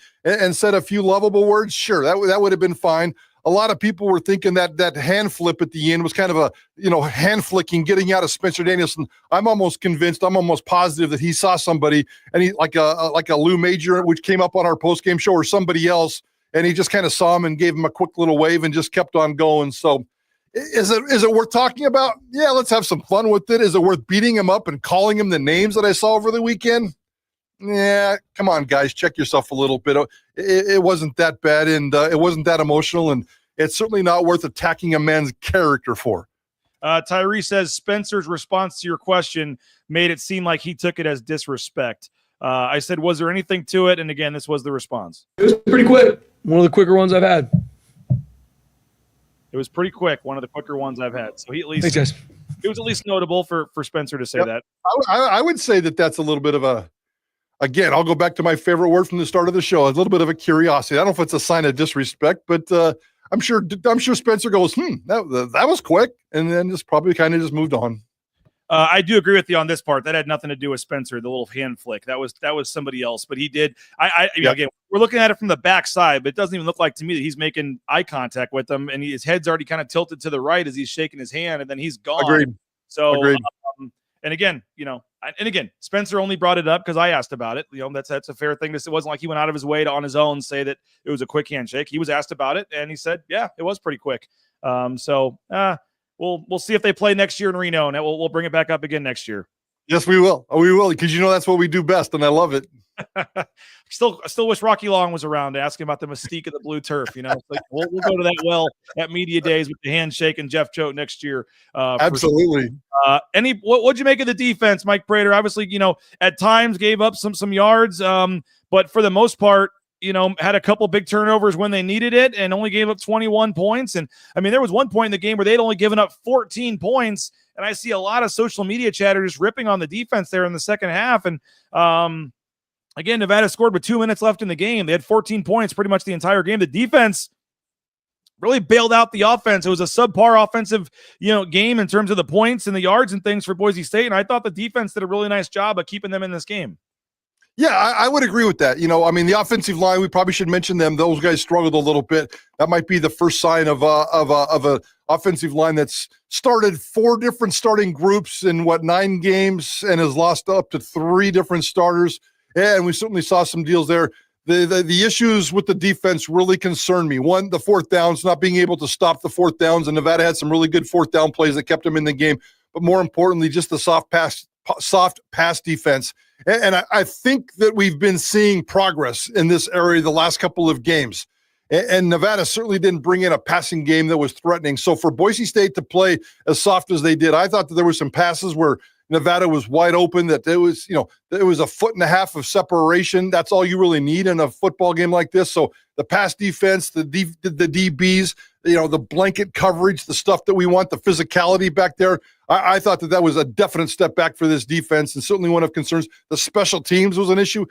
said a few lovable words? Sure, that would have been fine. A lot of people were thinking that hand flip at the end was kind of a, hand flicking, getting out of Spencer Danielson. I'm almost convinced, I'm almost positive that he saw somebody, and he like a Lou Major, which came up on our post-game show, or somebody else, and he just kind of saw him and gave him a quick little wave and just kept on going. So is it worth talking about? Yeah, let's have some fun with it. Is it worth beating him up and calling him the names that I saw over the weekend? Yeah, come on, guys, check yourself a little bit. It wasn't that bad, and it wasn't that emotional, and it's certainly not worth attacking a man's character for. Tyree says Spencer's response to your question made it seem like he took it as disrespect. I said, was there anything to it? And again, this was the response. It was pretty quick. One of the quicker ones I've had. It was pretty quick. One of the quicker ones I've had. So he at least, thanks, guys. It was at least notable for Spencer to say that. I would say that's a little bit of a, again, I'll go back to my favorite word from the start of the show, a little bit of a curiosity. I don't know if it's a sign of disrespect, but I'm sure Spencer goes, that was quick, and then just probably kind of just moved on. I do agree with you on this part. That had nothing to do with Spencer, the little hand flick. That was somebody else, but he did. Again, we're looking at it from the backside, but it doesn't even look like to me that he's making eye contact with them, and his head's already kind of tilted to the right as he's shaking his hand, and then he's gone. Agreed. So, Agreed. And again, Spencer only brought it up because I asked about it. That's a fair thing. It wasn't like he went out of his way to on his own say that it was a quick handshake. He was asked about it, and he said, "Yeah, it was pretty quick." We'll see if they play next year in Reno, and we'll bring it back up again next year. Yes, we will. We will, because that's what we do best, and I love it. I still wish Rocky Long was around to ask him about the mystique of the blue turf. We'll go to that well at media days with the handshake and Jeff Choate next year. Absolutely. What'd you make of the defense, Mike Prater? Obviously, at times gave up some yards, but for the most part, had a couple big turnovers when they needed it and only gave up 21 points. And there was one point in the game where they'd only given up 14 points. And I see a lot of social media chatter just ripping on the defense there in the second half. And again, Nevada scored with 2 minutes left in the game. They had 14 points pretty much the entire game. The defense really bailed out the offense. It was a subpar offensive, game in terms of the points and the yards and things for Boise State. And I thought the defense did a really nice job of keeping them in this game. Yeah, I would agree with that. The offensive line, we probably should mention them. Those guys struggled a little bit. That might be the first sign of a offensive line that's started 4 different starting groups in 9 games and has lost up to 3 different starters. And we certainly saw some deals there. The issues with the defense really concern me. One, the fourth downs, not being able to stop the fourth downs, and Nevada had some really good fourth down plays that kept them in the game. But more importantly, just the soft pass defense. And I think that we've been seeing progress in this area the last couple of games. And Nevada certainly didn't bring in a passing game that was threatening. So for Boise State to play as soft as they did, I thought that there were some passes where Nevada was wide open, that it was 1.5 foot of separation. That's all you really need in a football game like this. So the pass defense, the DBs, the blanket coverage, the stuff that we want, the physicality back there. I thought that was a definite step back for this defense, and certainly one of concerns. The special teams was an issue.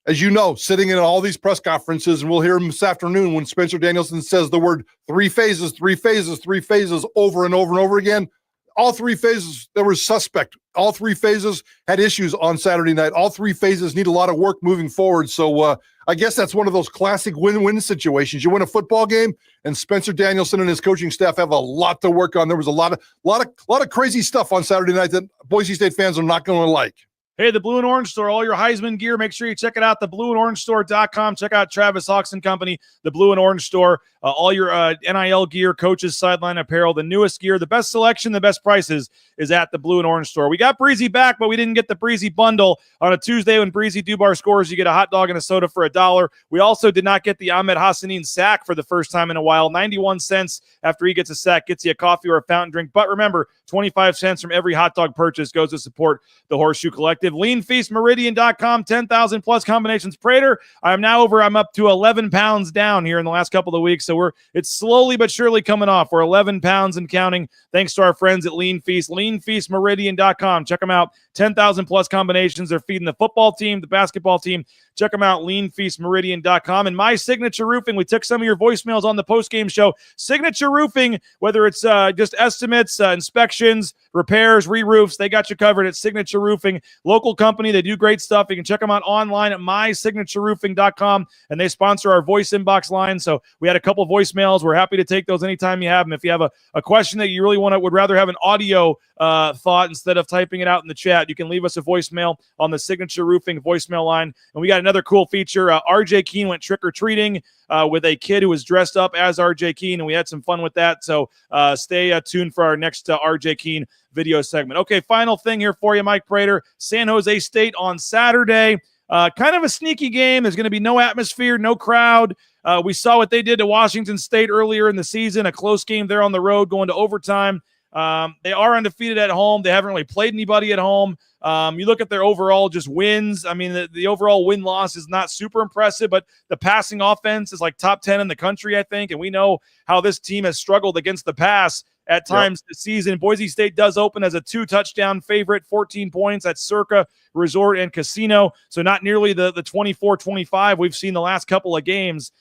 As sitting in all these press conferences, and we'll hear him this afternoon when Spencer Danielson says the word 3 phases, 3 phases, 3 phases over and over and over again. All 3 phases, there was suspect. All 3 phases had issues on Saturday night. All 3 phases need a lot of work moving forward. So I guess that's one of those classic win-win situations. You win a football game, and Spencer Danielson and his coaching staff have a lot to work on. There was a lot of crazy stuff on Saturday night that Boise State fans are not going to like. Hey, the Blue and Orange Store, all your Heisman gear, make sure you check it out, theblueandorangestore.com. Check out Travis Hawks and Company, the Blue and Orange Store, all your NIL gear, coaches, sideline apparel, the newest gear, the best selection, the best prices is at the Blue and Orange Store. We got Breezy back, but we didn't get the Breezy bundle. On a Tuesday when Breezy Dubar scores, you get a hot dog and a soda for $1. We also did not get the Ahmed Hassanin sack for the first time in a while. 91 cents after he gets a sack, gets you a coffee or a fountain drink. But remember, 25 cents from every hot dog purchase goes to support the Horseshoe Collective. effective. LeanFeastMeridian.com, 10,000 plus combinations. Prater, I'm up to 11 pounds down here in the last couple of weeks. So it's slowly but surely coming off. We're 11 pounds and counting thanks to our friends at Lean Feast. LeanFeastMeridian.com. Check them out. 10,000 plus combinations. They're feeding the football team, the basketball team. Check them out, LeanFeastMeridian.com. And My Signature Roofing, we took some of your voicemails on the postgame show. Signature Roofing, whether it's just estimates, inspections, repairs, re-roofs, they got you covered at Signature Roofing. Local company, they do great stuff. You can check them out online at MySignatureRoofing.com, and they sponsor our voice inbox line. So we had a couple voicemails. We're happy to take those anytime you have them. If you have a question that you really would rather have an audio thought instead of typing it out in the chat, you can leave us a voicemail on the Signature Roofing voicemail line. And we got another cool feature. RJ Keene went trick-or-treating with a kid who was dressed up as RJ Keene, and we had some fun with that. So stay tuned for our next RJ Keene video segment. Okay, final thing here for you, Mike Prater. San Jose State on Saturday. Kind of a sneaky game. There's going to be no atmosphere, no crowd. We saw what they did to Washington State earlier in the season, a close game there on the road going to overtime. They are undefeated at home. They haven't really played anybody at home. You look at their overall just wins. I mean, the overall win-loss is not super impressive, but the passing offense is like top 10 in the country, I think, and we know how this team has struggled against the pass at times this season. Boise State does open as a 2-touchdown favorite, 14 points at Circa Resort and Casino, so not nearly the 24-25 we've seen the last couple of games.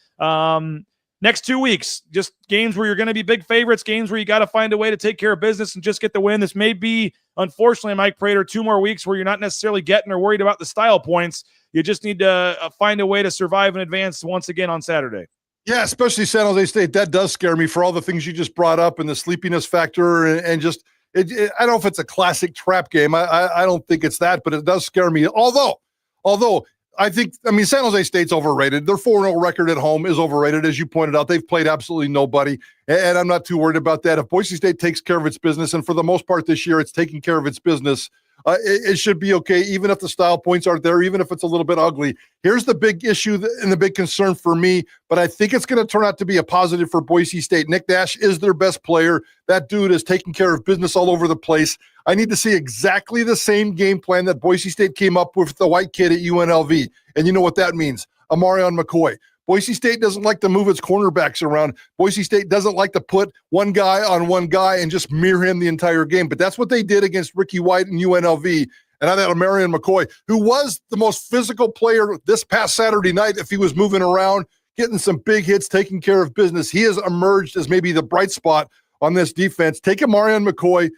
Next 2 weeks, just games where you're going to be big favorites, games where you got to find a way to take care of business and just get the win. This may be, unfortunately, Mike Prater, 2 more weeks where you're not necessarily getting or worried about the style points. You just need to find a way to survive and advance once again on Saturday. Yeah, especially San Jose State. That does scare me for all the things you just brought up and the sleepiness factor and just I don't know if it's a classic trap game. I don't think it's that, but it does scare me. Although San Jose State's overrated. Their 4-0 record at home is overrated, as you pointed out. They've played absolutely nobody, and I'm not too worried about that. If Boise State takes care of its business, and for the most part this year it's taking care of its business, it should be okay, even if the style points aren't there, even if it's a little bit ugly. Here's the big issue and the big concern for me, but I think it's going to turn out to be a positive for Boise State. Nick Nash is their best player. That dude is taking care of business all over the place. I need to see exactly the same game plan that Boise State came up with the white kid at UNLV. And you know what that means? Amarion McCoy. Boise State doesn't like to move its cornerbacks around. Boise State doesn't like to put one guy on one guy and just mirror him the entire game. But that's what they did against Ricky White and UNLV. And I thought Amarion McCoy, who was the most physical player this past Saturday night, if he was moving around, getting some big hits, taking care of business, he has emerged as maybe the bright spot on this defense. Take Amarion McCoy,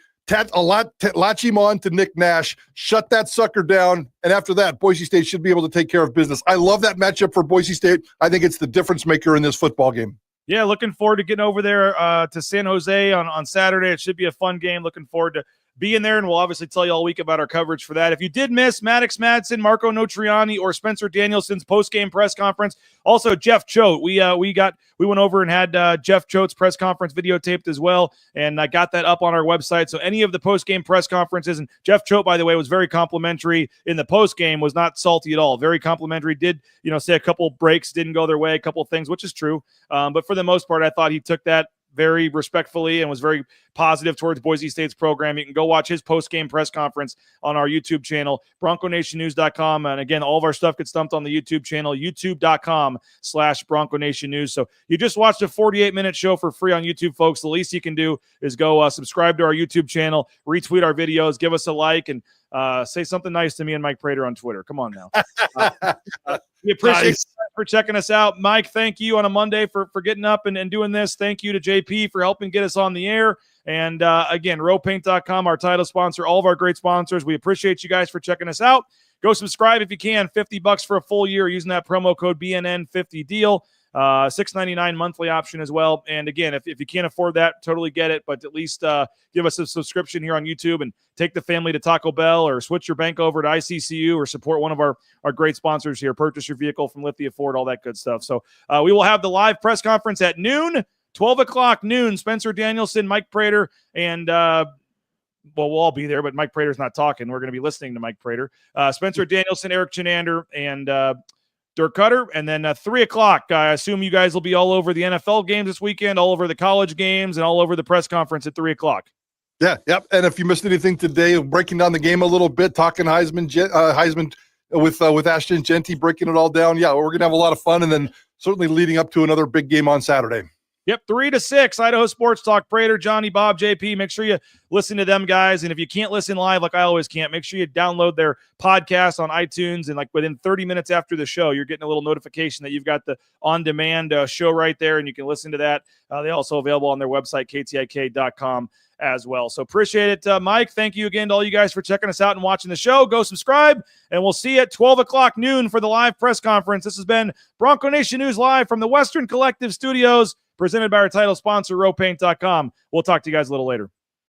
latch him on to Nick Nash, shut that sucker down, and after that, Boise State should be able to take care of business. I love that matchup for Boise State. I think it's the difference maker in this football game. Yeah, looking forward to getting over there to San Jose on Saturday. It should be a fun game. Looking forward to being there, and we'll obviously tell you all week about our coverage for that. If you did miss Maddox Madsen, Marco Notriani, or Spencer Danielson's post-game press conference, also Jeff Choate, we went over and had Jeff Choate's press conference videotaped as well, and I got that up on our website. So any of the post-game press conferences, and Jeff Choate, by the way, was very complimentary in the post-game, was not salty at all. Very complimentary. Did say a couple breaks didn't go their way, a couple things, which is true. But for the most part, I thought he took that very respectfully and was very positive towards Boise State's program. You can go watch his post-game press conference on our YouTube channel, BroncoNationNews.com. And again, all of our stuff gets dumped on the YouTube channel, YouTube.com/BroncoNationNews. So you just watched a 48-minute show for free on YouTube, folks. The least you can do is go subscribe to our YouTube channel, retweet our videos, give us a like, and say something nice to me and Mike Prater on Twitter. Come on now. We appreciate you for checking us out. Mike, thank you on a Monday for getting up and doing this. Thank you to JP for helping get us on the air. And again, rowpaint.com, our title sponsor, all of our great sponsors. We appreciate you guys for checking us out. Go subscribe if you can. $50 for a full year using that promo code BNN50 deal. $6.99 monthly option as well. And again, if you can't afford that, totally get it, but at least give us a subscription here on YouTube and take the family to Taco Bell, or switch your bank over to ICCU, or support one of our great sponsors here. Purchase your vehicle from Lithia Ford, all that good stuff. So we will have the live press conference at noon, 12 o'clock noon. Spencer Danielson, Mike Prater, and we'll all be there, but Mike Prater's not talking. We're going to be listening to Mike Prater. Spencer Danielson, Eric Chenander, and Dirk Cutter. And then 3 o'clock, I assume you guys will be all over the NFL games this weekend, all over the college games, and all over the press conference at 3 o'clock. Yeah, yep. And if you missed anything today, breaking down the game a little bit, talking Heisman with Ashton Jeanty, breaking it all down. Yeah, we're gonna have a lot of fun, and then certainly leading up to another big game on Saturday. Yep, 3 to 6, Idaho Sports Talk. Prater, Johnny, Bob, JP. Make sure you listen to them guys. And if you can't listen live, like I always can't, make sure you download their podcast on iTunes. And like within 30 minutes after the show, you're getting a little notification that you've got the on-demand show right there, and you can listen to that. They're also available on their website, KTIK.com as well. So appreciate it, Mike. Thank you again to all you guys for checking us out and watching the show. Go subscribe, and we'll see you at 12 o'clock noon for the live press conference. This has been Bronco Nation News Live from the Western Collective Studios, presented by our title sponsor, rowpaint.com. We'll talk to you guys a little later.